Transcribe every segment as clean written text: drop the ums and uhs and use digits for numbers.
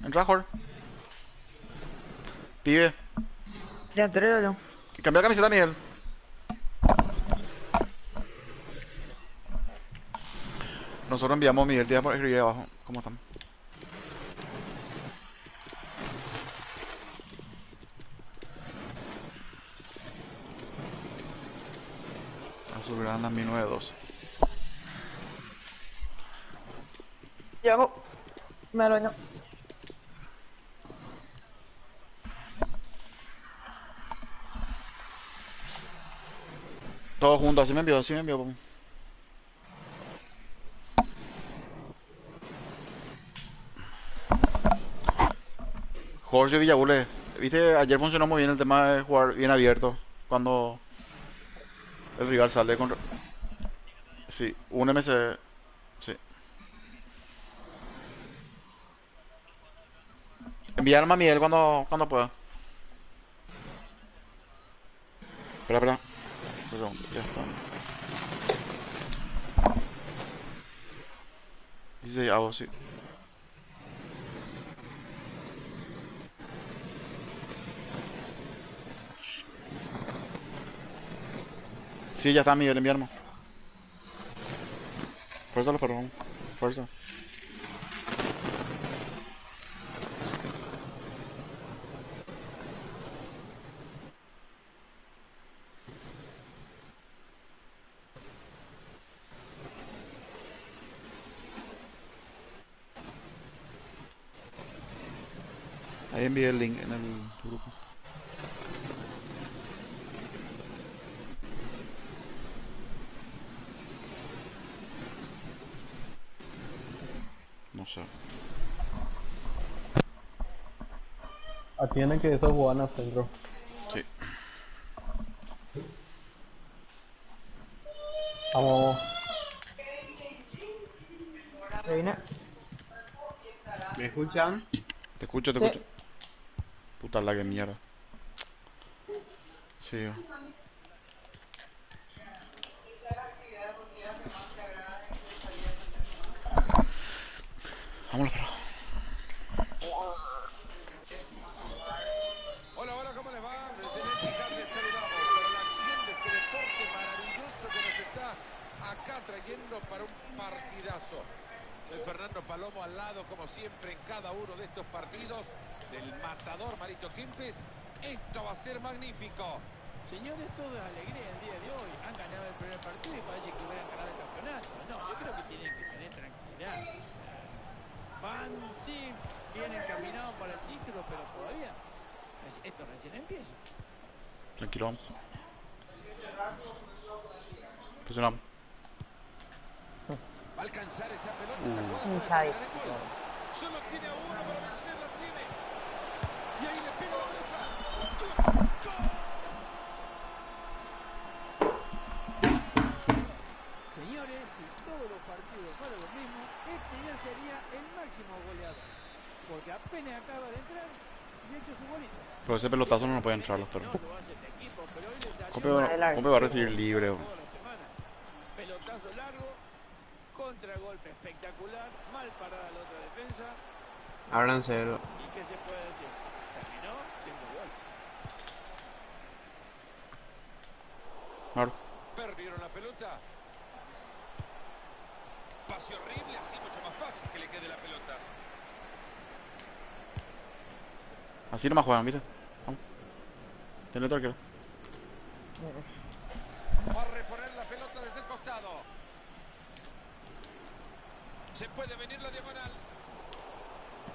Entra, Jorge. Pibe. Ya entré yo. Cambia la camiseta, Miguel. Nosotros enviamos a Miguel, tía por escribir abajo. ¿Cómo están? Azulgrana 1912. Llego. Me lo baño. Todos juntos, así me envió. Jorge Villabules, viste, ayer funcionó muy bien el tema de jugar bien abierto. Cuando el rival sale con... Sí, un MC... Sí. Enviarme a Miguel cuando pueda. Espera. Perdón, ya está. 16 hago, sí. Sí, ya está Miguel, enviarme. Fuerza los perros. Fuerza. Ahí envié el link en el grupo. No sé. Atiende que esos juegan a centro. Sí. Vamos. Me vine. ¿Me escuchan? Te escucho, te Sí. escucho. Puta la que mierda. Sí. Vámonos, perro. Hola, hola, ¿cómo les va? Desde el Etihad les saludamos para la acción de este deporte maravilloso que nos está acá trayendo para un partidazo. Soy Fernando Palomo al lado, como siempre, en cada uno de estos partidos del matador Marito Kempes. Esto va a ser magnífico. Señores, todo es alegría el día de hoy. Han ganado el primer partido y parece que hubieran ganado el campeonato. No, yo creo que tienen que tener tranquilidad. Van, sí, bien encaminados para el título, pero todavía esto recién empieza. Tranquilo, vamos. Presionamos. Va a alcanzar esa pelota. Esta jugada puede Xavi. terminar en gol. Solo tiene a uno para vencer, la tiene. Y ahí le pega la pelota. ¡Gol! Señores, si todos los partidos fueran lo mismo, este ya sería el máximo goleador. Porque apenas acaba de entrar y ha hecho su golito. Pero ese pelotazo no puede entrar los perros. No lo hace el equipo, pero hoy le salió Cope va a recibir libre. toda la semana. Pelotazo largo, contragolpe espectacular, mal parada la otra defensa. Abran cero. ¿Y qué se puede decir? Terminó siendo gol. Claro. Perdieron la pelota. Pase horrible, así mucho más fácil que le quede la pelota. Así nomás juegan, ¿viste? Vamos. Tenle otro arquero. Va a reponer la pelota desde el costado. Se puede venir la diagonal.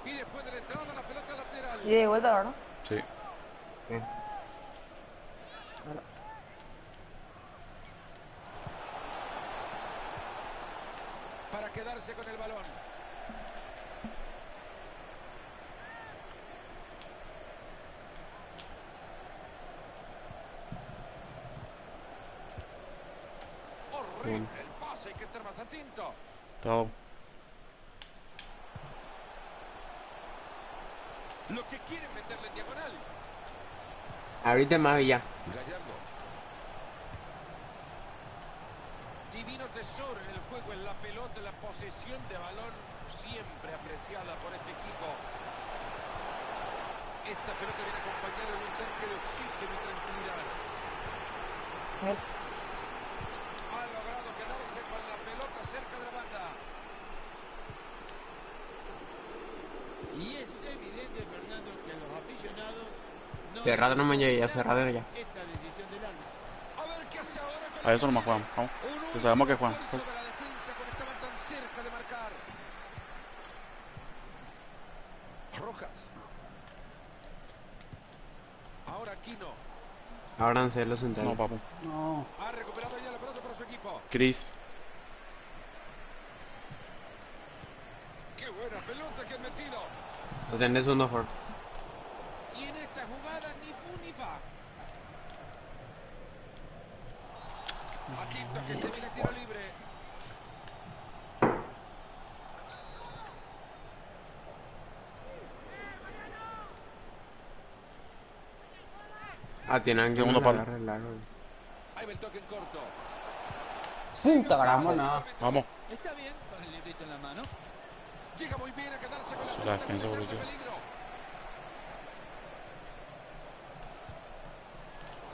Y después de la entrada, la pelota lateral. Y de vuelta, ¿verdad? Sí. Para quedarse con el balón. Horrible el pase, hay que estar más atento. Todo. Lo que quieren meterle en diagonal. Ahorita más Villa. Gallardo. Divino tesoro en el juego, en la pelota, en la posesión de balón, siempre apreciada por este equipo. Esta pelota viene acompañada de un tanque de oxígeno y tranquilidad. Mira. Ha logrado quedarse con la pelota cerca de la banda. Y es evidente, Fernando, que los aficionados no Cerrado no me llegué, cerrado ya. esta decisión del árbitro. A ver qué hace ahora con A eso nomás juegan. Vamos. un Que sabemos que juegan. esfuerzo de la defensa cuando estaban tan cerca de marcar. Rojas. Ahora Aquino. Ábranse los centrales. No, papu. No. Ha recuperado ya la pelota para su equipo. Chris. Qué buena pelota que han metido. Lo tenés uno por. Y en esta jugada ni fu ni fa. Atento a que se viene tiro libre. Ah, tienen que Segundo palo. agarrar el largo. Ahí va el toque en corto. Puta grama, Vamos. Está bien con el librito en la mano. Llega muy bien a quedarse con la La pelota. defensa, empezando boludo. peligro.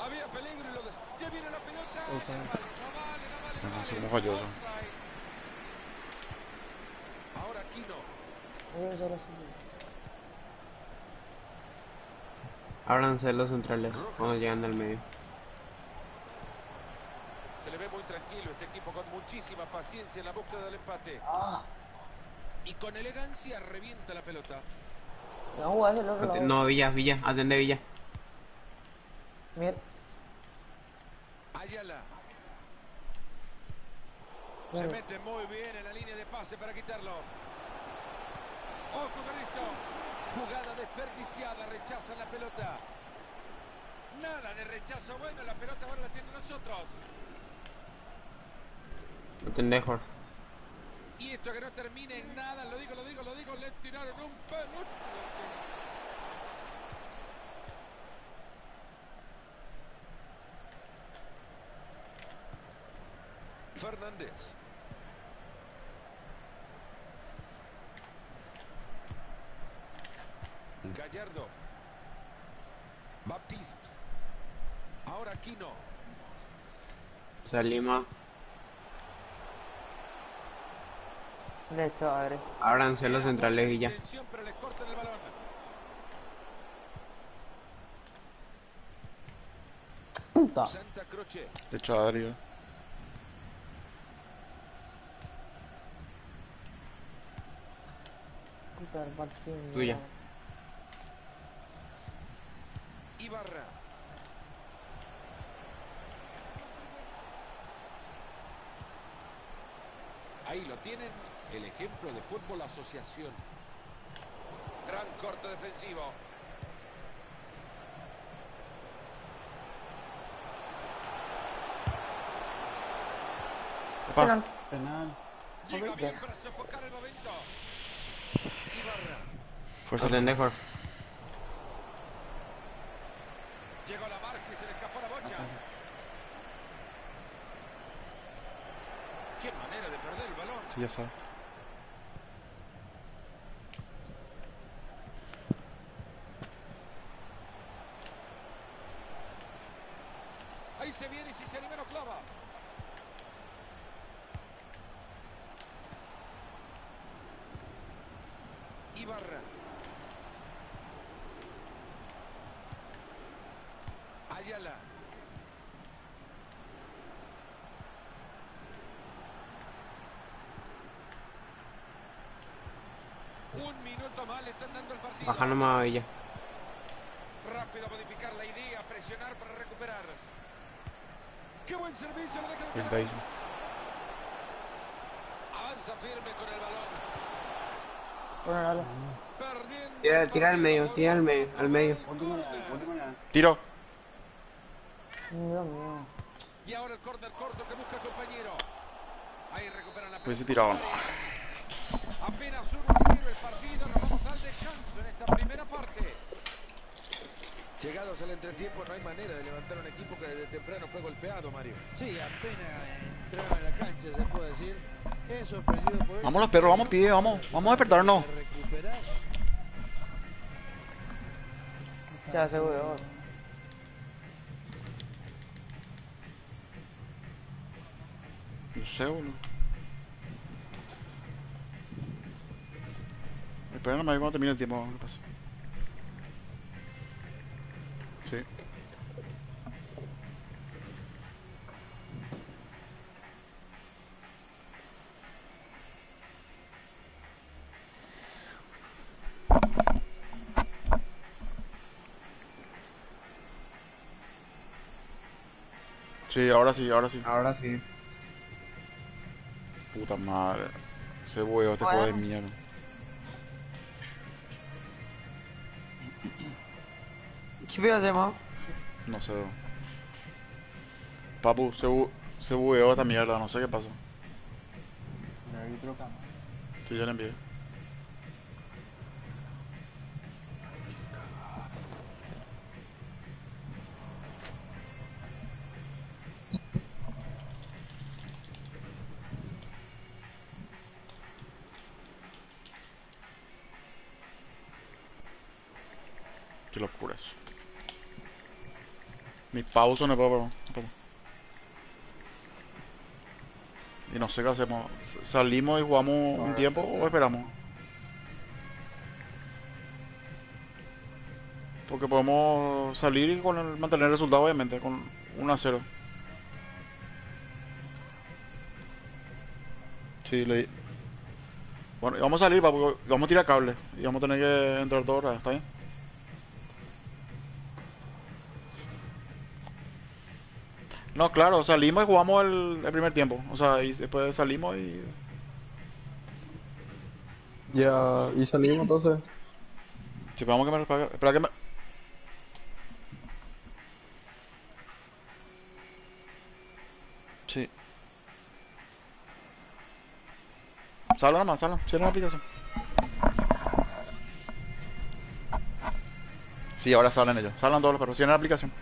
Había peligro y lo des... Ya viene la pelota. No vale, no No, vale. somos fallosos. Offside. Ahora Aquino. Ábranse los centrales. Vamos llegando al medio. Se le ve muy tranquilo este equipo con muchísima paciencia en la búsqueda del empate. Y con elegancia revienta la pelota. No jugás del otro lado. No, Villa, atende Villa. Mira. Ayala. Se mete muy bien en la línea de pase para quitarlo. Ojo con esto. Jugada desperdiciada, rechazan la pelota. Nada de rechazo bueno, la pelota ahora la tienen nosotros. Lo tenés, Jorge. Y esto que no termine en nada, lo digo, le tiraron un pelote. Fernández. Gallardo. Baptiste. Ahora Aquino. Salimos. De hecho, a ver. Ábranse los centrales, Villa. Atención, pero les cortan el balón. Puta. Santa Croce. De hecho, Adri. Puta, el partido. Tuya. Ibarra. Ahí lo tienen, el ejemplo de fútbol asociación. Gran corte defensivo. Opa. Penal. Penal. Llega bien para sofocar el momento. Ibarra. Fuerza. Lo tenés, Jorge. Llegó a la marca y se le escapó la bocha. Qué manera de perder el balón. Sí, ya sabes. Ahí se viene y si se anima lo clava. Ibarra. Ayala. Un minuto más le están dando el partido. Baja nomás a Villa. Rápido modificar la idea, presionar para recuperar. ¡Qué buen servicio! Lo deja de El quedar. base. Avanza firme con el balón. Bueno, dale. Perdiendo. Tira al medio, tira al medio, al medio. Tiro. Dios mío. Y ahora el córner corto que busca el compañero. Ahí recuperan la pelota. Hubiese tirado. Apenas 1-0 el partido. Nos vamos al descanso en esta primera parte. Llegados al entretiempo no hay manera de levantar un equipo que desde temprano fue golpeado, Mario. Sí, apenas entraba en la cancha, se puede decir. He sorprendido por eso. Vamos los perros, vamos, pibe, vamos. Vamos a despertarnos. Recuperar. Ya se huevo. No sé, boludo. Espera nomás cuando termine el tiempo. ¿Qué pasa? Sí. Sí, ahora sí, ahora sí. Ahora sí. Puta madre. Ese huevo, este juego de Bueno. mierda. ¿Qué voy a hacer, más? No sé. Papu, se bugueó esta mierda, no sé qué pasó. El árbitro cama. Sí, ya le envié. Qué locura eso. Mi pausa no puedo, pero. Y no sé qué hacemos. ¿Salimos y jugamos un tiempo o esperamos? Porque podemos salir y mantener el resultado, obviamente, con 1-0. Sí, le di. Bueno, y vamos a salir, papu, vamos a tirar cable. Y vamos a tener que entrar todos otra vez, ¿está bien? No, claro, salimos y jugamos el primer tiempo. O sea, y después salimos y. Ya, y salimos entonces. Si esperamos que me. Espera que me. Sí. Salva nomás, salva. Cierra la aplicación. Sí, ahora salen ellos. Salen todos los perros. Cierra la aplicación.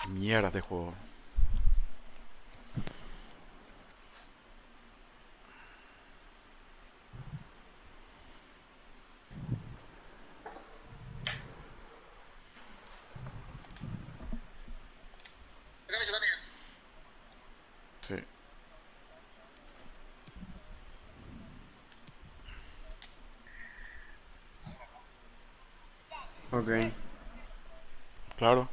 Qué mierda este juego. Sí. Ok. Claro.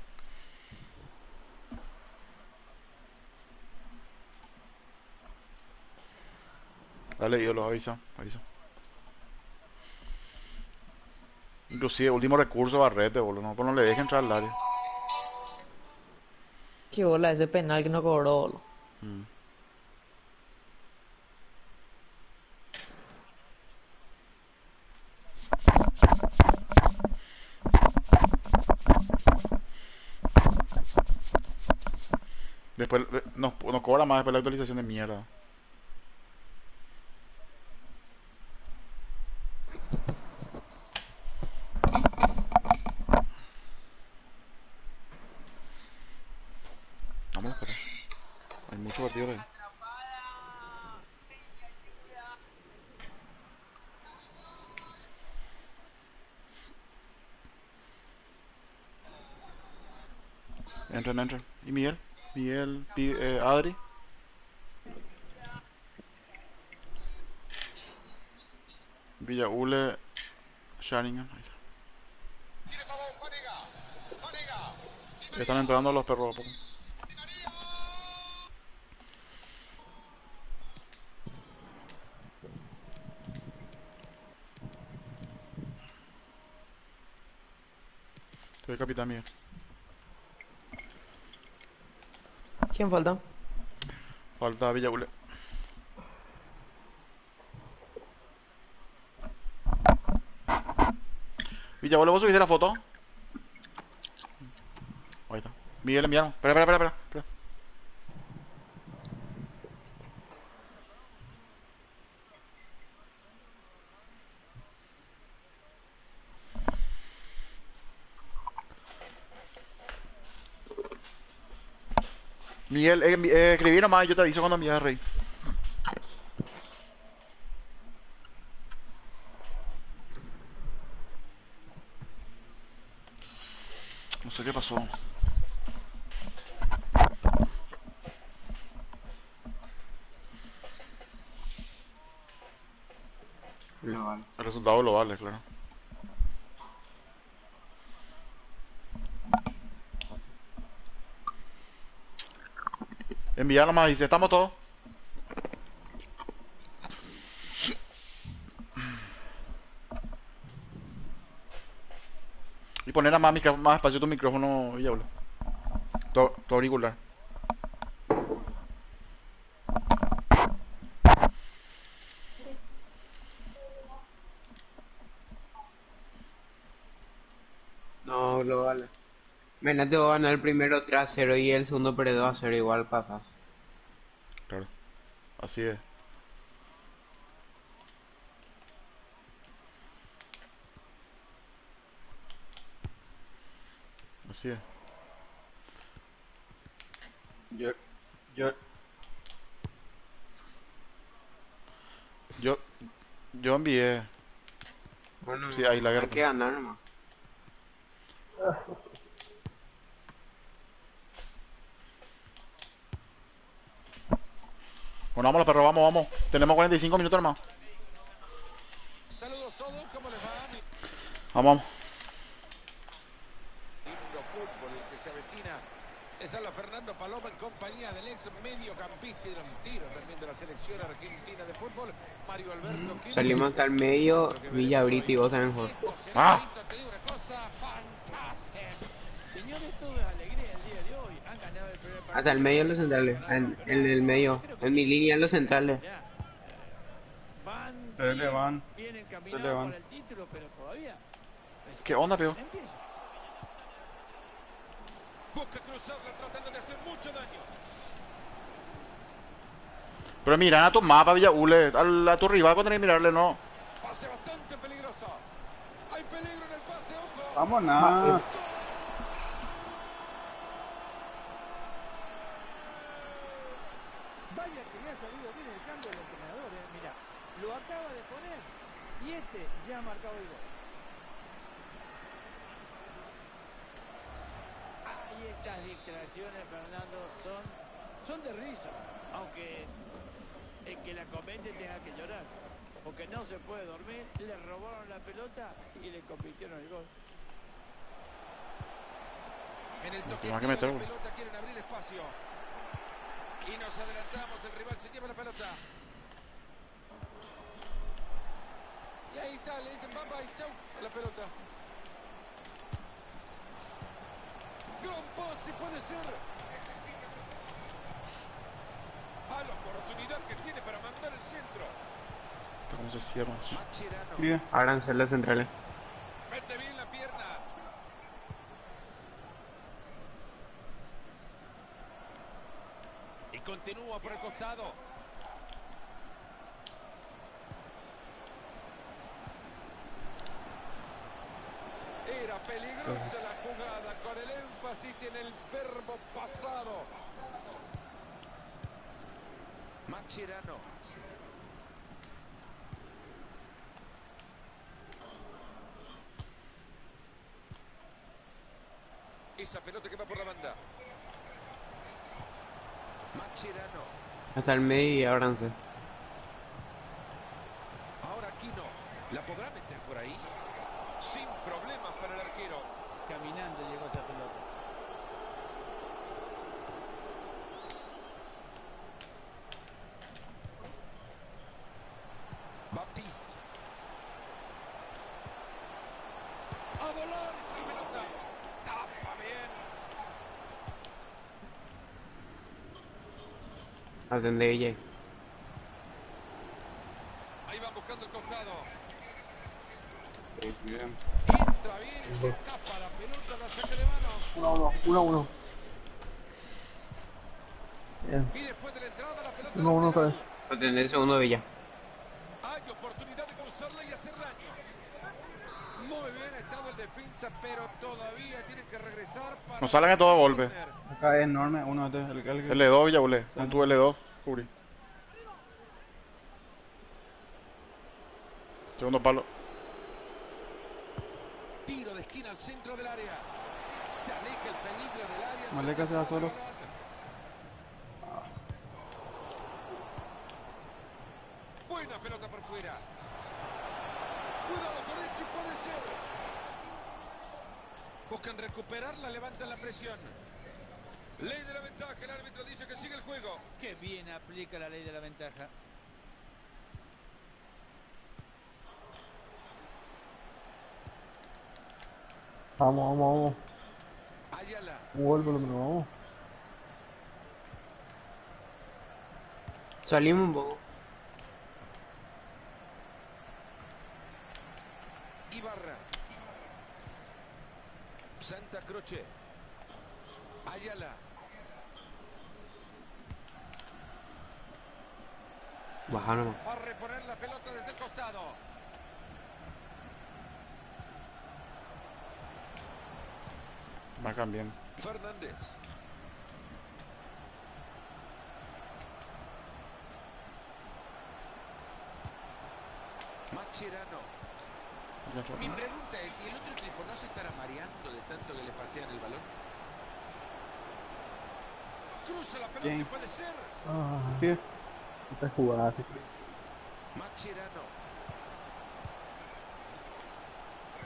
Dale, yo los avisa. Avisa. Inclusive, último recurso, Barrete, boludo. No, pues no le dejen entrar al área. Qué bola ese penal que no cobró, boludo. Mm. Después nos cobra más después la actualización de mierda. Vámonos, pero. Hay muchos partidos ahí. Entren, entren. ¿Y Miguel? Miguel, Adri. Villaule, Sharingan. Ahí está. Están entrando los perros a poco. Soy el capitán Miguel. ¿Quién falta? Falta Villaule. Villaule, ¿vos subiste la foto? Ahí está. Miguel, enviaron. Espera, espera, espera, espera. Miguel, escribí nomás, yo te aviso cuando envíes, Rey. No sé qué pasó. Global. El resultado global, es claro. Enviar nomás, dice, estamos todos. Y poner más, más espacio tu micrófono, Villaula. Tu auricular. No, global. Menos te va a ganar el primero 3-0 y el segundo perdió a 0, igual pasas. Claro. Así es. Así es. Yo, yo, Yo, yo envié. bueno, Sí, ahí la hay guerra. que ganar nomás. Bueno, vamos, perro, vamos, vamos. Tenemos 45 minutos más. Saludos todos, ¿cómo les va? Vamos, vamos. Lindo fútbol el que se avecina. Es a Fernando Paloma en compañía del ex mediocampista y del tiro también de la selección argentina de fútbol, Mario Alberto Quinteros. Salimos hasta el medio, Villabrito y vos también juegas. Ah. Te digo una cosa fantástica. Señores, todo es alegría el día de hoy. Han ganado el primer partido. Hasta el medio en los centrales, en el medio, en mi línea en los centrales. Van, Se le van. vienen Se le caminando van. para el título, pero todavía ¿Qué onda, peo? empieza. Busca cruzarla tratando de hacer mucho daño. Pero mira a tu mapa, Villaule. A tu rival cuando tenés que mirarle, no. Pase bastante peligroso. Hay peligro en el pase, ojo. Vamos, nada. Vaya que le ha salido bien el cambio del entrenador, Mira, lo acaba de poner y este ya ha marcado el gol. Ay, estas declaraciones, Fernando, son de risa, aunque el que la comente tenga que llorar, porque no se puede dormir, le robaron la pelota y le convirtieron el gol. En el toque Tengo que de la meterlo. pelota quieren abrir espacio. Y nos adelantamos, el rival se lleva la pelota. Y ahí está, le dicen bye bye, chau, a la pelota. Gran pase puede ser. A la oportunidad que tiene para mandar el centro. ¿Cómo se cierra? Mascherano. Bien. Ábranse los centrales. Mete bien la pierna. Y continúa por el costado. Era peligrosa la jugada con el énfasis en el verbo pasado. Mascherano. Esa pelota que va por la banda. Mascherano. Hasta el medio y ábranse. Ahora Aquino. ¿La podrá meter por ahí? Sin problemas para el arquero. Caminando llegó esa pelota. Baptiste. A volar esa pelota. Tapa bien. Atende ella. Ahí van buscando el costado. Bien. Entra bien y se escapa la pelota, la saca de mano. 1-1. Bien. Y después de la entrada la pelota. 1-1 otra vez. Atende el segundo Villa. Hay oportunidad de cruzarla y hacer daño. Muy bien ha estado el defensa, pero todavía tienen que regresar para... No salgan de todo golpe. Acá es enorme, uno de L2 Villaulé. Con tu L2, cubrí. Segundo palo. Tiro de esquina al centro del área. Se aleja el peligro del área. Maleca se va solo. Buena pelota por fuera. Cuidado con esto, puede ser. Buscan recuperarla, levantan la presión. Ley de la ventaja, el árbitro dice que sigue el juego. Qué bien aplica la ley de la ventaja. Vamos, vamos, Ayala. vamos. Un gol por lo menos, vamos. Salimos un poco. Ibarra. Santa Croce. Ayala. Baja nomás. Va a reponer la pelota desde el costado. Marcan bien. Fernández. Mascherano. Mi pregunta es si el otro equipo no se estará mareando de tanto que le pasean el balón. Cruza la pelota, ¿Quién? puede ser. Ah, ¿Qué? esta jugada, sí. Mascherano.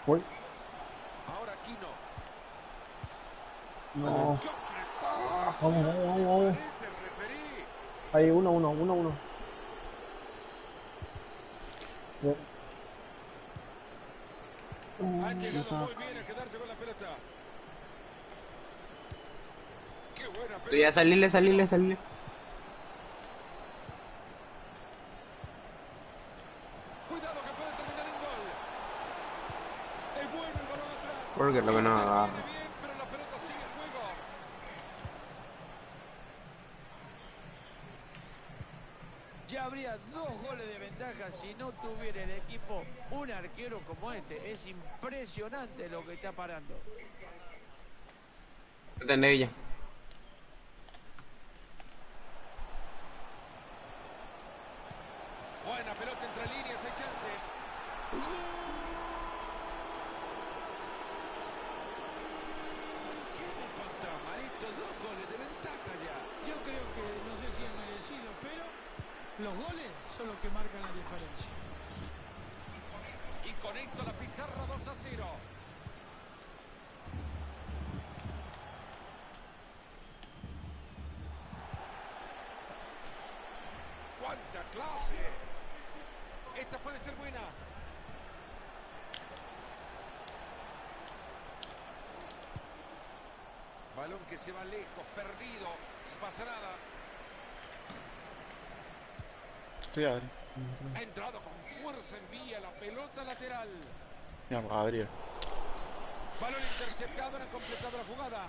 Voy. Ahora Aquino. No. ¡Qué apretado! Vamos, vamos, vamos, vamos. Parece el referí. Ahí, 1-1, 1-1. Bien. Han llegado muy bien a quedarse con la pelota. ¡Qué buena Tú ya pelota! salile. Cuidado que puede terminar en gol. Es bueno el balón atrás. Porque lo que no haga. Viene bien, pero la pelota sigue en juego. Ya habría 2 goles de ventaja si no tuviera el equipo un arquero como este. Es impresionante lo que está parando. Entendé ya. Buena pelota entre líneas, hay chance. ¿Qué me contó, Marito? 2 goles de ventaja ya. Yo creo que no sé si es merecido, pero los goles son los que marcan la diferencia. Y conecto la pizarra 2-0. ¡Cuánta clase! Esta puede ser buena. Balón que se va lejos, perdido. No pasa nada. Sí, Adri. Ha entrado con fuerza en vía la pelota lateral. Mira, Adri. Balón interceptado, no han completado la jugada.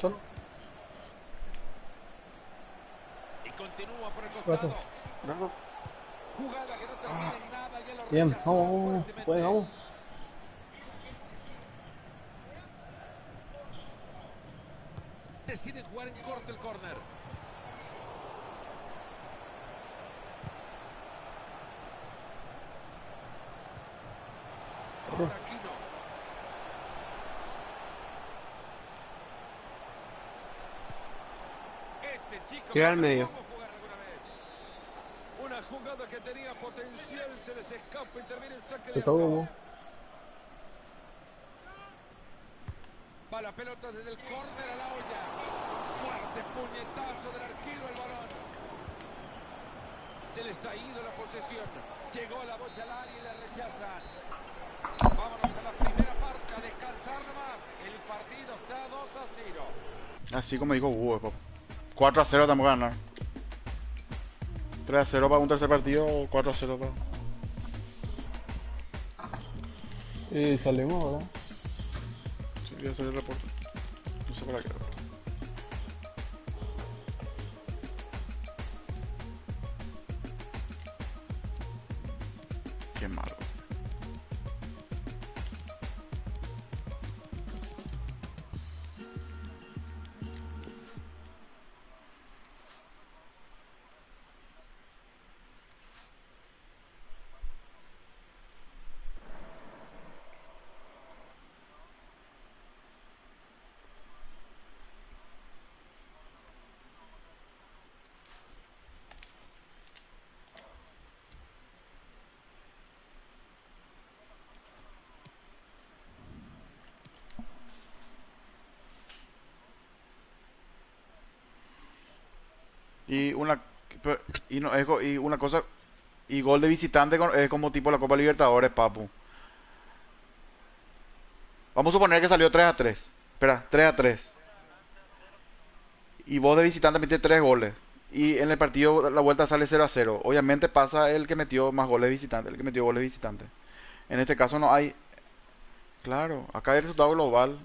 Solo. Y continúa por el Paso. costado. Bravo. Jugada que no termina en nada, ya lo Bien, rechazaron vamos, vamos. fuertemente. Puede, vamos. Deciden jugar en corto el córner. Ahora Aquino. Este chico Tira al medio. ¿cómo jugar alguna vez? Una jugada que tenía potencial, se les escapa y termina en saque de Te toco, arco. vos. Va la pelota desde el córner a la olla. Fuerte puñetazo del arquero al balón. Se les ha ido la posesión. Llegó la bocha al área y la rechazan. Vámonos a la primera parte, a descansar nomás. El partido está 2-0. Así como dijo Hugo, papá. 4-0 tenemos que ganar. 3-0 para un tercer partido o 4-0 para... Y salimos, ¿verdad? Sí, voy a hacer el reporte. No sé para qué. Qué malo. Y una, pero- y no, y una cosa, y gol de visitante es como tipo la Copa Libertadores, papu. Vamos a suponer que salió 3-3. Espera, 3-3. Y vos de visitante metiste 3 goles. Y en el partido la vuelta sale 0-0. Obviamente pasa el que metió más goles de visitante, el que metió goles de visitante. En este caso no hay. Claro, acá hay el resultado global.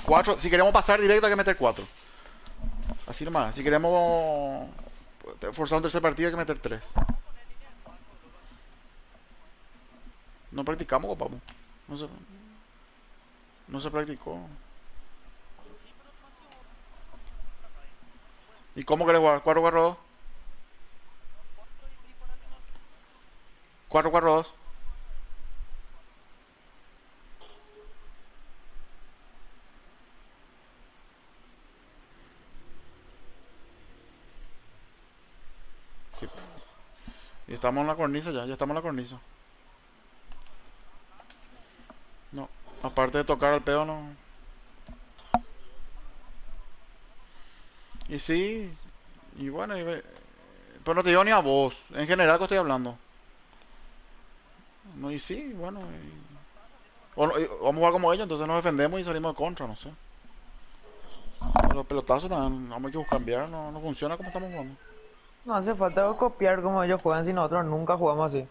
Cuatro, si queremos pasar directo hay que meter 4. Así nomás. Si queremos forzar un tercer partido hay que meter 3. No practicamos, papu. No se, no se practicó. ¿Y cómo querés jugar? 4-4-2. 4-4-2. Sí. Y estamos en la cornisa ya estamos en la cornisa. No, aparte de tocar al pedo no. Y sí, y bueno, pero no te digo ni a vos, en general que estoy hablando. No, y sí, bueno, vamos a jugar como ellos, entonces nos defendemos y salimos de contra, no sé. Los pelotazos también, vamos a que cambiar, no, no funciona como estamos jugando. No hace falta copiar como ellos juegan si nosotros nunca jugamos así.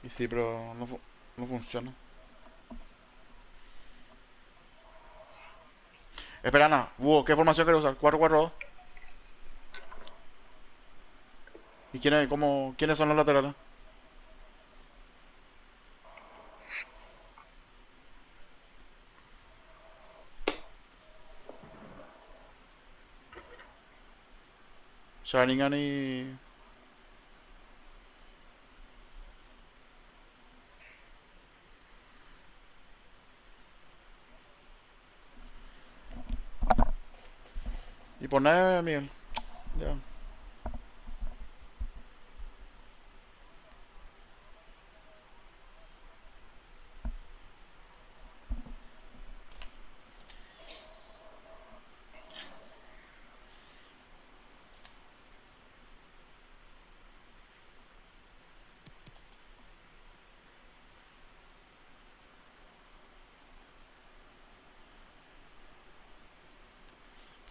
Y sí, pero no, no funciona. Espera, Ana, ¿qué formación querés usar? 4-4-2. ¿Y quiénes son los laterales? Sharingan y... Y poner Miguel. Ya.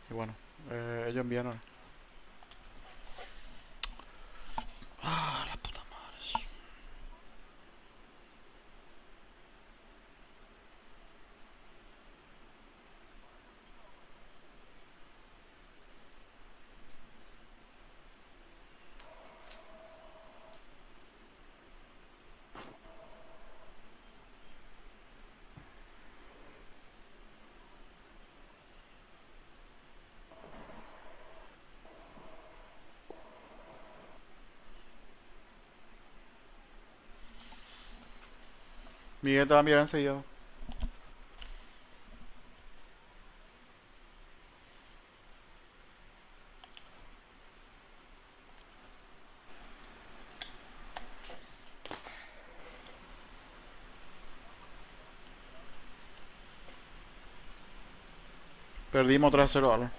Y bueno, ellos enviaron. Ah, la puta madre. Miguel te va a enviar enseguida. Perdimos 3-0, ¿vale?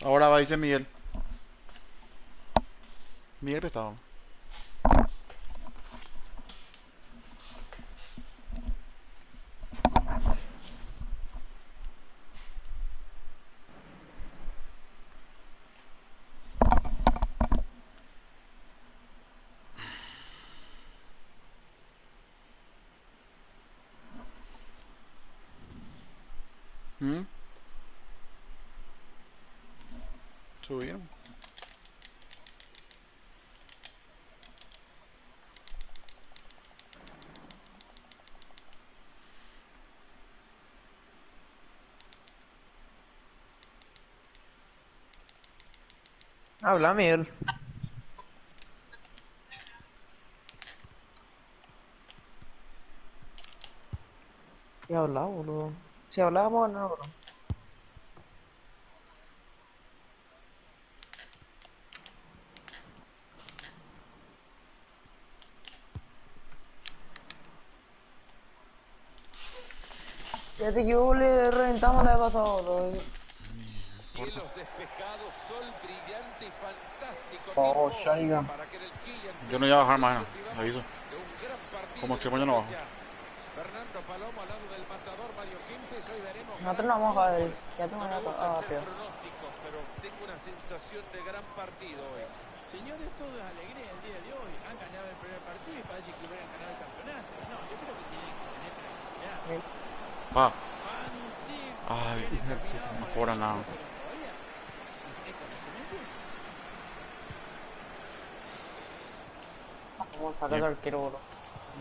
Ahora va, dice Miguel. Miguel Pesado. ¿Mm? Subieron. Habla, Miguel. ¿Qué habla, boludo? Si hablábamos, no, bro. Fíjate que yo le reventamos la vez pasada, boludo. Cielos despejados, sol brillante y fantástico. Oh, tiempo Sharingan. para que en el Killian Yo no iba a bajar más, vivamos aviso. de un gran partido Como de extremo yo no bajo. potencia. Fernando Palomo al lado del matador Mario Kempes. Hoy veremos Nosotros gran no vamos a ver. fútbol. Ya tengo No me una gusta hacer rápido. pronósticos, pero tengo una sensación de gran partido hoy. Señores, todo es alegría el día de hoy. Han ganado el primer partido y parece que hubieran ganado el campeonato. No, yo creo que tienen que tener tranquilidad. Va. Van, sí, Ay, vienen caminados no para el cobra título, nada. pero todavía esto recién empieza. Vamos a sacar al arquero, boludo.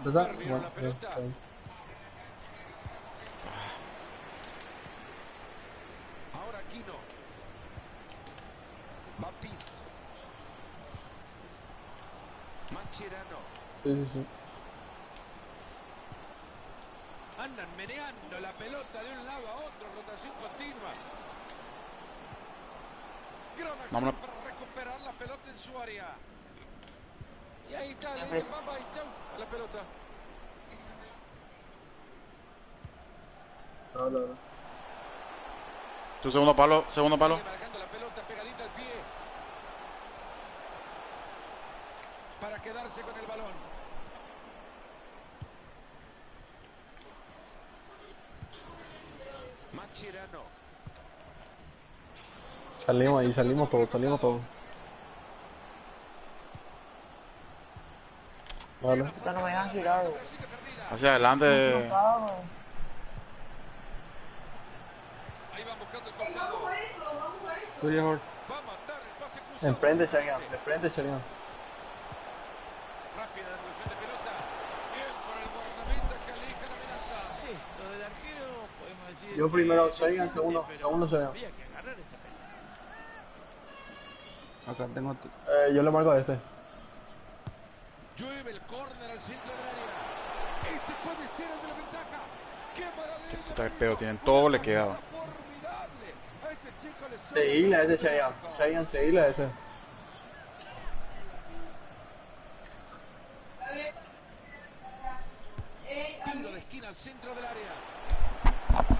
¿Verdad? Perdieron la pelota. Ahora Aquino. Baptiste. Mascherano. Sí, sí, sí. Andan meneando la pelota de un lado a otro, rotación continua. Gran acción Vámonos. para recuperar la pelota en su área. Y ahí está, le dicen bye bye, chau, a la pelota. No, no, no. Tu segundo palo, segundo palo. Sigue manejando la pelota pegadita al pie. Para quedarse con el balón. Mascherano. Salimos ahí, salimos todos. Vale. Ahorita no me dejan girar, boludo. Hacia adelante. Ah, güey. Ahí van buscando el costado. Tuyo, Jorge. Va a mandar el pase cruzado. Enfrente, hacia Sharingan. adelante. Enfrente, Sharingan. Rápida devolución de pelota. Bien por el guardameta que aleja la amenaza. Sí, lo del arquero podemos decir. Yo que primero, es Sharingan, decente, segundo pero Sharingan. había que agarrar esa pelota. Acá tengo. Yo le marco a este. Llueve el córner al centro del área. Este puede ser el de la ventaja. ¡Qué maravilla! Puta de pedo, tienen todo, le queda. Formidable. A este chico le sobra Seguile a ese, el Sharingan. marco. Sharingan, seguile a ese. Tiro de esquina al centro del área.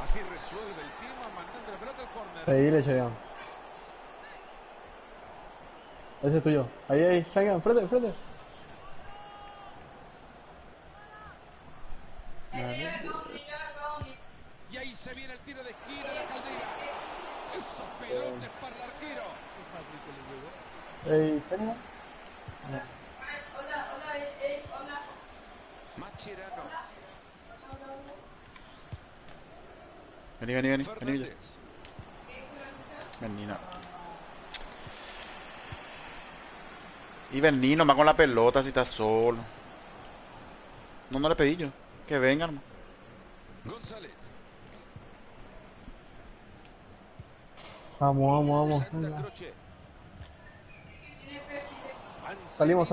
Así resuelve el tema mandando la pelota al córner. Seguile, Sharingan. Ese es tuyo. Ahí, Sharingan, enfrente. Y ahí se viene el tiro de esquina a la Caldera. Esa pelota es para el arquero. Qué fácil que le llegó. Sharingan. Mascherano. Vení. Fernández. Vení, no. Y vení nomás con la pelota si estás solo. No le pedí yo. Que venga nomás. González. Vamos. Santa Croce. Salimos.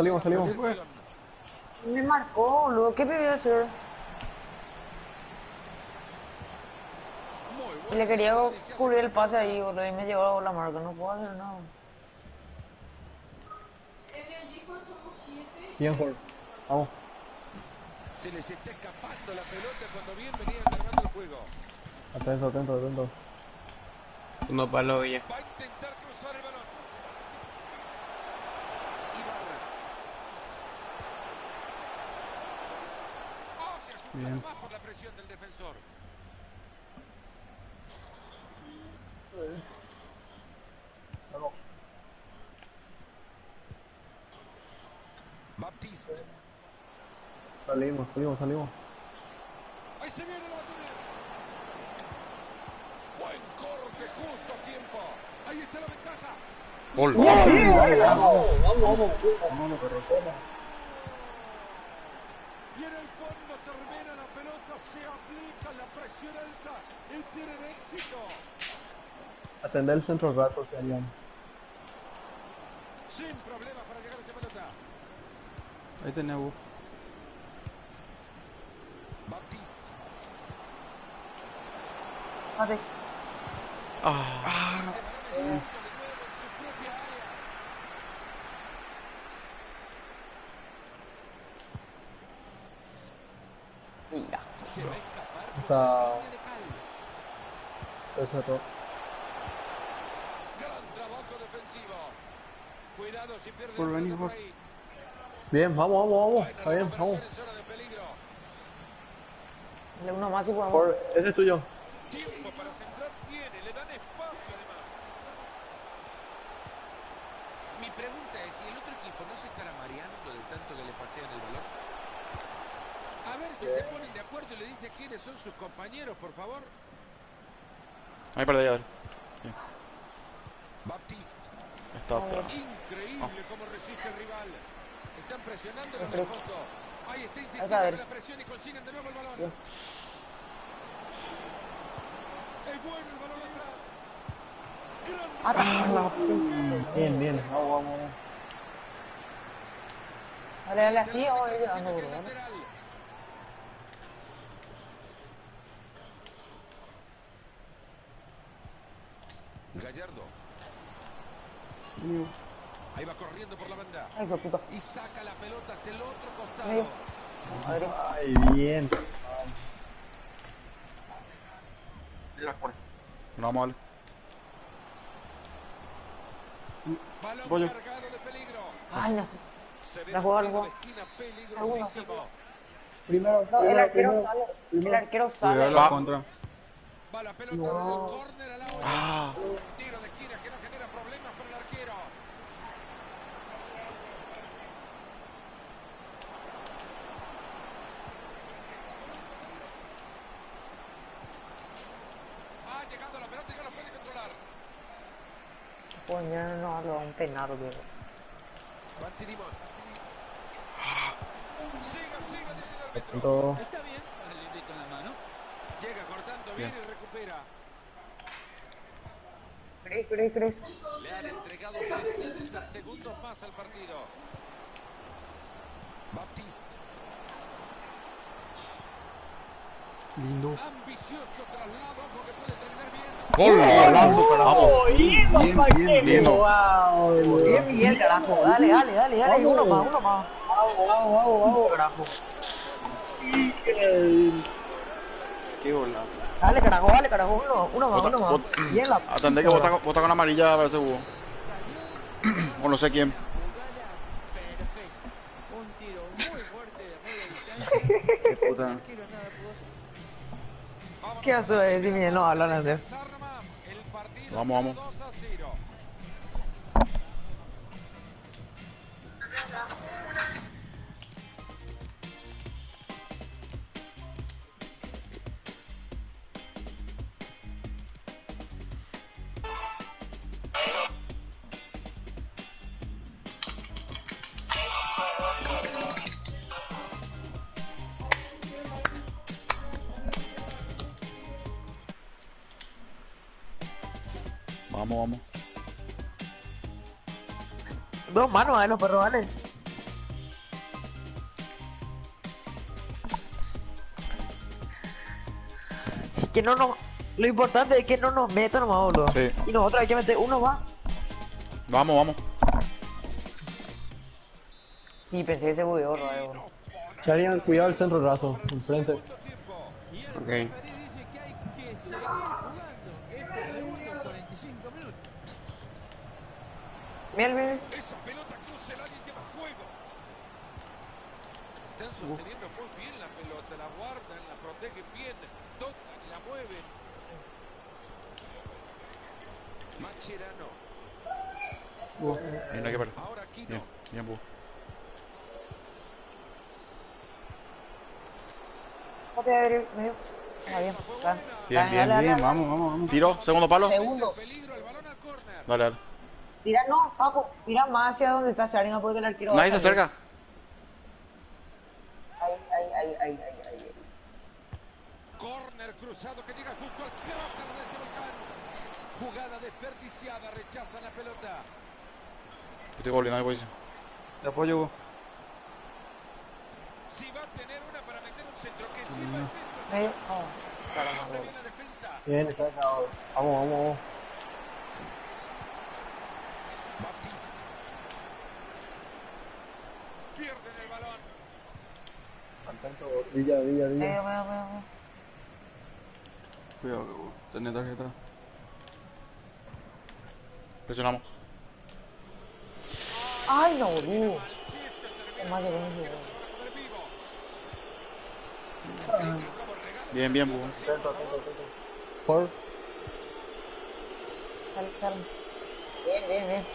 Me marcó, boludo. ¿Qué me voy a hacer? Muy Y buena le quería jugada y se hace cubrir el pase ahí, boludo. Y me llegó la marca. No puedo hacer nada. Bien, Jorge. Vamos. Se les está escapando la pelota cuando bien venían armando el juego. Atento. Segundo palo, Villa. Va a intentar cruzar el balón. Ibarra. Oh, se asusta Bien. más por la presión del defensor. Baptiste. Salimos. Ahí se viene la batería. Buen corte justo a tiempo. Ahí está la ventaja. Gol. Y en el fondo termina la pelota, se aplica la presión alta y tienen éxito. Atender el centro raso, Sharingan. Sin problema para llegar a esa pelota. Ahí tenés vos. Baptiste. Mate. Ah, Y se van de nuevo en su propia área. Mira. Se va a escapar por Está- la línea de cal. Eso es todo. Gran trabajo defensivo. Cuidado si pierde Por la venir, pelota por por. ahí. Bien, vamos, vamos, vamos. Buena Está bien, vamos. recuperación en zona de peligro. Dale uno más y podemos. Por, ese es tuyo. Tiempo para centrar tiene, le dan espacio además. Mi pregunta es si el otro equipo no se estará mareando de tanto que le pasean el balón. A ver si se ponen de acuerdo y le dicen quiénes son sus compañeros, por favor. Ahí perdí, a ver. Baptiste. Está atrás. Increíble cómo resiste el rival. Están presionando en el fondo. Ahí está Ahí insistiendo está, a ver. con la presión y consiguen de nuevo el balón. Bien. Es bueno el balón atrás. Bien, bien. Vamos, vamos, vamos. Dale, dale así, vamos a ir Diciendo dando que es uno, ¿no? lateral. Gallardo. Vení, vos. Ahí va corriendo por la banda. Ay, qué puta. Y saca la pelota hasta el otro Medio. costado. A ver, Ay, bien. Las pone. No vamos a darle. Balón Pollo. cargado de peligro. ay, no sé. Se ve La jugada, un tiro la de esquina peligrosísimo. Primero, No, el primero, arquero primero. sale. El primero. arquero Cuidado sale. la Va. contra. Va la pelota No. desde el córner al agua. Ah, Tiro de esquina que no genera problemas para el arquero. Va llegando la pelota y no la puede controlar. Coño, no, lo va a un penal, güey. Bantirimón. Siga, siga, dice el árbitro. Punto. Está bien para el librito en la mano. Llega cortando bien y recupera. Cres. Le han entregado 60 segundos más al partido. Baptiste. Lindo. Ambicioso traslado, porque puede terminar bien. gol. Vamos. Bien, Lindo. Wow. Bien, carajo. Dale. Uno más. Vamos. Carajo. Qué volado. Dale, carajo. Uno más. Vos- Bien la. Atendé que vos estás con amarilla para ese Hugo. O no sé quién. Perfecto. Un tiro muy fuerte de media distancia. Puta. El arquero nada pudo hacer. ¿Qué hace decir? Mire, no hablan así. Pensar nomás, el partido Vamos. 2-0. Vamos. Dos manos a los perros, dale. Que no nos... Lo importante es que no nos metan nomás, boludo. Sí. Y nosotros hay que meter uno más. Vamos. Y pensé que se bugueó, boludo. Charian, cuidado el centro raso. Enfrente. Segundo tiempo. Y el Ok. referee dice que hay que seguir jugando estos segundos 45 minutos. Mira. Esa pelota cruza el área y lleva fuego. Están sosteniendo muy bien la pelota, la guardan, la protegen bien, tocan, la mueven. Macherano. Vos. Bien, hay que perder. Ahora Aquino. Bien, Hugo. Medio. Ah, bien. Bien. Vamos. Tiro, segundo palo. Segundo. Peligro, el balón al córner. Dale. Tira, no, Paco. Tira más hacia donde está Sharingan porque el arquero... Nadie va se a salir. acerca. Ahí. Córner cruzado que llega justo al cráter de ese volcán. Jugada desperdiciada, rechazan la pelota. Estoy volviendo a mi posición. Te apoyo vos. Si va a tener una para meter un centro que sirva es esta. Medio. señor. Oh, carajo. Abre bien la defensa. Bien, está acabado. Vamos. Baptiste. Pierden el balón. Villa. Medio. Cuidado que vos. Tenés tarjeta. Presionamos. Ay, no, boludo. Además llegó mi jugador. Bien, bien, Bubu. Atento, atento, atento. Por. Sale, sale. Bien, bien, bien.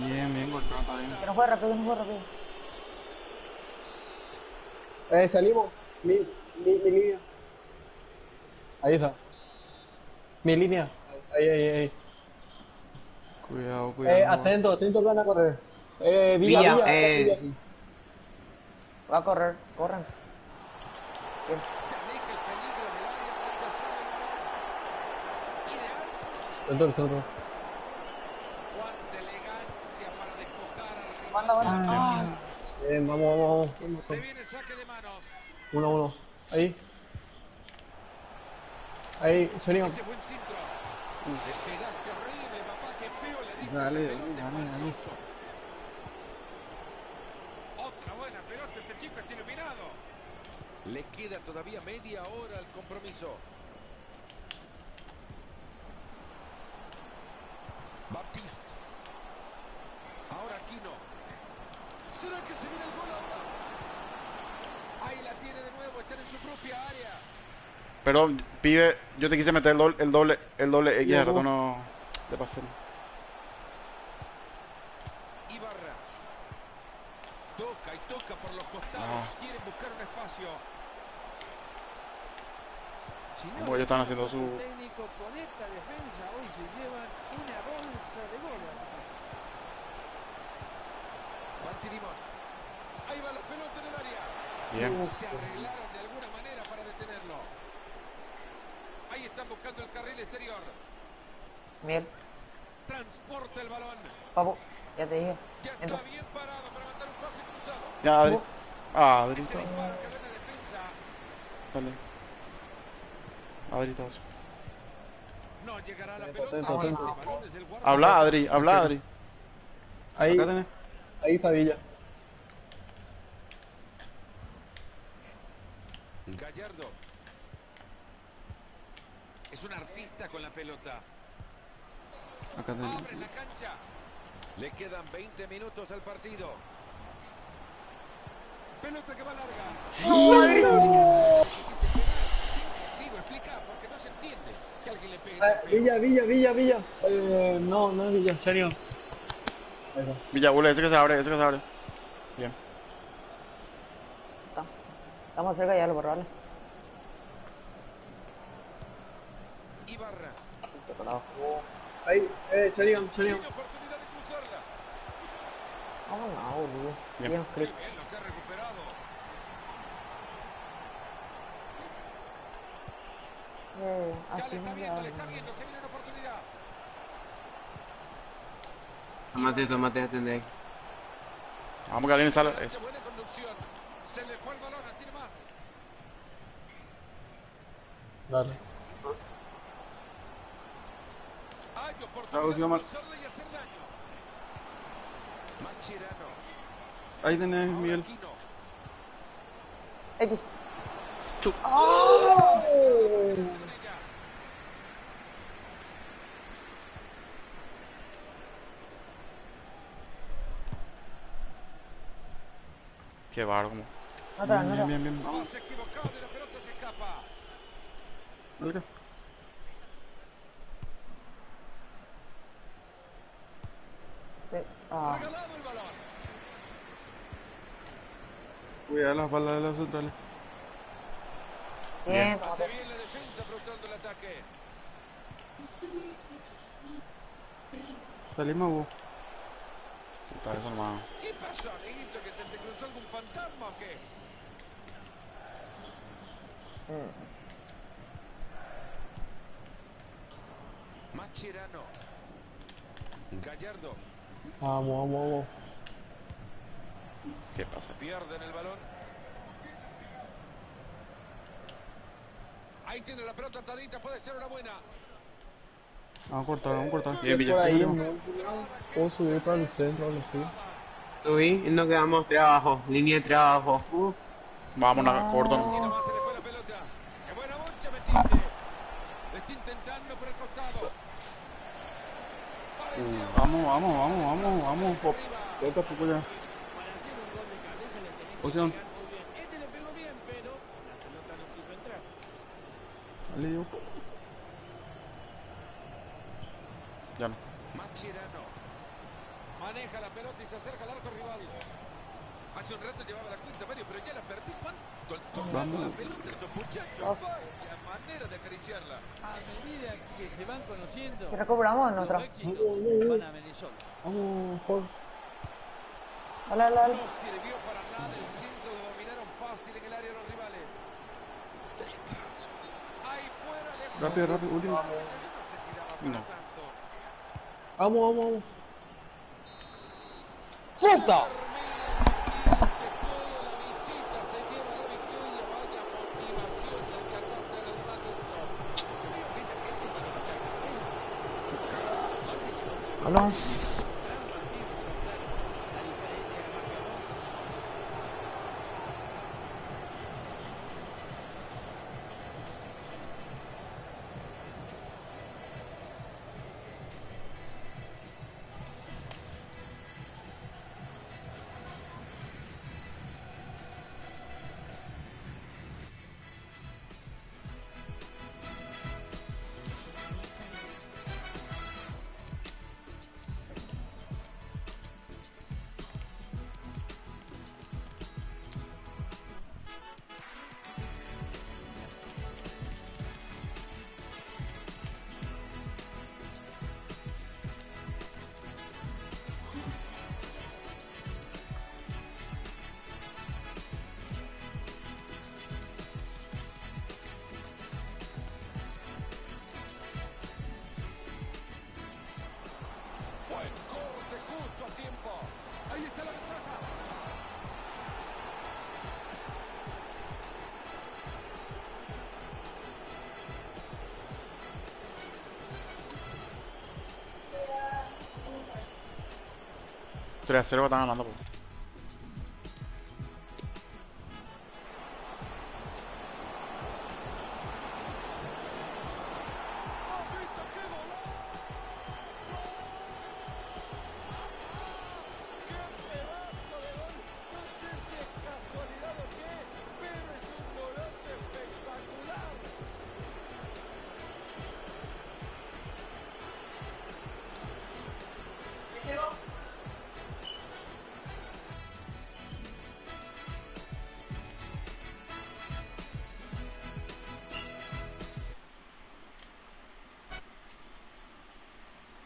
Bien, bien, Gonzalo, está bien. Que no juegue rápido, que no juegue rápido. Salimos. Mi línea. Ahí está. Mi línea. Ahí. Cuidado, cuidado. Atento que van a correr. Villa, Villa. sí. Va a correr, corren. Bien. Se aleja el peligro del área rechazado el balón. Ideal. Centro, centro. Cuánta elegancia para despojar al rival. Manda, manda. Bien, vamos. Se viene saque de manos. 1-1. Ahí. Sería. Ese buen centro. Le pegaste horrible, papá, qué feo le diste Dale, esa pelota, dale. espantoso. Otra buena pelota, este chico está iluminado. Le queda todavía media hora al compromiso. Baptiste. Ahora Aquino. ¿Será que se viene el gol ahora? Ahí la tiene de nuevo, está en su propia área. Perdón, pibe, yo te quise meter el doble X, de rato no le pasé. Ibarra. Toca y toca por los costados. Quiere buscar un espacio. Si Como ellos están haciendo su... el técnico con esta defensa hoy se llevan una bolsa de goles. Pantilimón. Ahí va la pelota en el área. Bien. Se arreglaron de alguna manera para detenerlo. Ahí están buscando el carril exterior. Bien. Transporta el balón. Papu, ya te dije. Ya Entra. está bien parado para mandar un pase cruzado. Ya, Adri. Adri. Ese disparo que ve la defensa. Dale. Adri, estás. No llegará la Atento, pelota. atento. Ese balón desde el guarda. Habla, Adri. Ahí Acá tenés. está Villa. Gallardo. Es un artista con la pelota. Acá tenés. Abre la cancha. Le quedan 20 minutos al partido. Pelota que va larga. Digo, explica, porque no se entiende que alguien le pegue tan feo. Villa. No es Villa, serio. Ahí está. Villabule, ese que se abre. Bien. Estamos cerca ya, lo borrale. Ibarra. Preparado. Ahí, serían. Tiene oportunidad de cruzarla. Vamos, no, boludo. Bien. Bien, Qué clic. bien lo que ha recuperado. Ya Así le está no viendo, le le está viendo. Se viene una oportunidad. Tómate, atendé. Vamos que alguien sale. Qué Eso. buena conducción. Se le fue el balón, así nomás. Dale. Hay Traducción, oportunidad Mar. de cruzarla y hacer daño. Machirano. Ahí tenés, Ahora Miguel. Aquino. X. Cerdeña. Qué bárbaro. No te va, no te va. Bien. Vamos. Pase equivocado de la pelota se escapa. Acá. Regalado el balón. Cuidado la espalda de los centrales. Bien, Hace tómate. bien la defensa frustrando el ataque. Salimos, vos. Puta, eso nomás. ¿Qué pasó, amiguito? ¿Que se te cruzó algún fantasma o qué? Machirano. Gallardo. Vamos. ¿Qué pasa? Pierden el balón. Ahí tiene la pelota atadita, puede ser una buena. Vamos a cortar. Bien, Villa. Por ahí, Tenemos. puedo subir para el centro, algo así. Subí y nos quedamos 3 abajo. Línea de 3 abajo. Vamos a corto. Así nomás se le fue la pelota. ¡Qué buena boncha metiste! Lo está intentando por el costado. Para Vamos, vamos, vamos, vamos, vamos. Falta poco ya. Para hacer un gol de cabeza le tenés que Opción. pegar muy bien. Este le pegó bien, pero la pelota no quiso entrar. Dale, Diego. Ya no. Mascherano maneja la pelota y se acerca al arco rival. Hace un rato llevaba la cuenta, Mario, pero ya la perdí. ¿Cuánto tocando la pelota estos muchachos? Vaya manera de acariciarla. A medida que se van conociendo, ¿Y recobramos en los otra? éxitos van a venir solos. Vamos, Jorge. Dale, dale, dale. No sirvió para nada el centro, lo dominaron fácil en el área los rivales. Ahí fuera le Rápido, rápido, último. No sé si daba para No. tanto. Vamos, vamos, vamos. ¡Puta! Que toda la visita se lleva la victoria. Vaya motivación la que arrastra el alemán de esto. Hola. Buen corte justo a tiempo. Ahí está la ventaja. Tres a 0 están ganando. Po.